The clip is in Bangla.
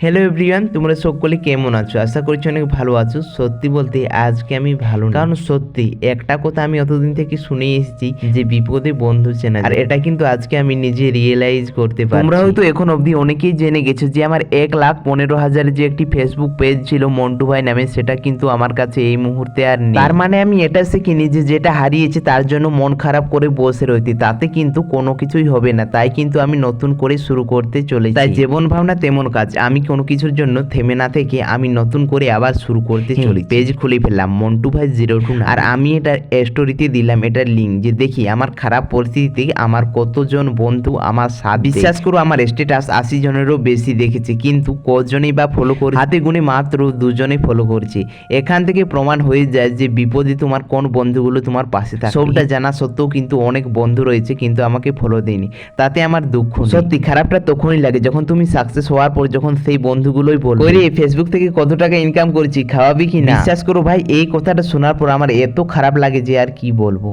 হ্যালো এভরিওয়ান, তোমরা সকলে কেমন আছো? আশা করছি অনেক ভালো আছো। সত্যি বলতে আজকে আমি ভালো না, কারণ সত্যি একটা কথা আমি অতদিন থেকে শুনে এসেছি যে বিপদে বন্ধু চেনা যায়। আর এটা কিন্তু আজকে আমি নিজে রিয়েলাইজ করতে পারছি। তোমরা হয়তো এখন অবধি অনেকেই জেনে গেছো যে আমার 1,15,000 যে একটি ফেসবুক পেজ ছিল মন্টু ভাই নামে, সেটা কিন্তু আমার কাছে এই মুহূর্তে আর নেই। তার মানে আমি এটা শিখিনি যে যেটা হারিয়েছে তার জন্য মন খারাপ করে বসে রইতে, তাতে কিন্তু কোনো কিছুই হবে না। তাই কিন্তু আমি নতুন করে শুরু করতে চলেছি। তাই যেমন ভাবনা তেমন কাজ। আমি কোনো কিছুর জন্য থেমে না থেকে আমি নতুন করে আবার শুরু করতে চলি। পেজ খুলে ফেললাম মন্টু ভাই 02, আর আমি এটা স্টোরিতে দিলাম এটার লিঙ্ক, যে দেখি আমার খারাপ পরিস্থিতিতে আমার কতজন বন্ধু আমার সাথ। বিশ্বাস করো আমার স্ট্যাটাস 80 জনেরও বেশি দেখেছে, কিন্তু কজনই বা ফলো করে? হাতে গুনে মাত্র 2 জনে ফলো করছে। এখান থেকে প্রমাণ হয়ে যায় যে বিপদে তোমার কোন বন্ধুগুলো তোমার পাশে থাকে। সবটা জানা সত্ত্বেও কিন্তু অনেক বন্ধু রয়েছে কিন্তু আমাকে ফলো দেয়নি, তাতে আমার দুঃখ নেই। সত্যি খারাপটা তখনই লাগে যখন তুমি সাকসেস হওয়ার পর যখন সেই বন্ধুগুলোই বলবে, ওরে ফেসবুক থেকে কত টাকা ইনকাম করছি, খাওয়াবি কি না? বিশ্বাস করো ভাই, এই কথাটা শোনার পর আমার এত খারাপ লাগে যে আর কি বলবো।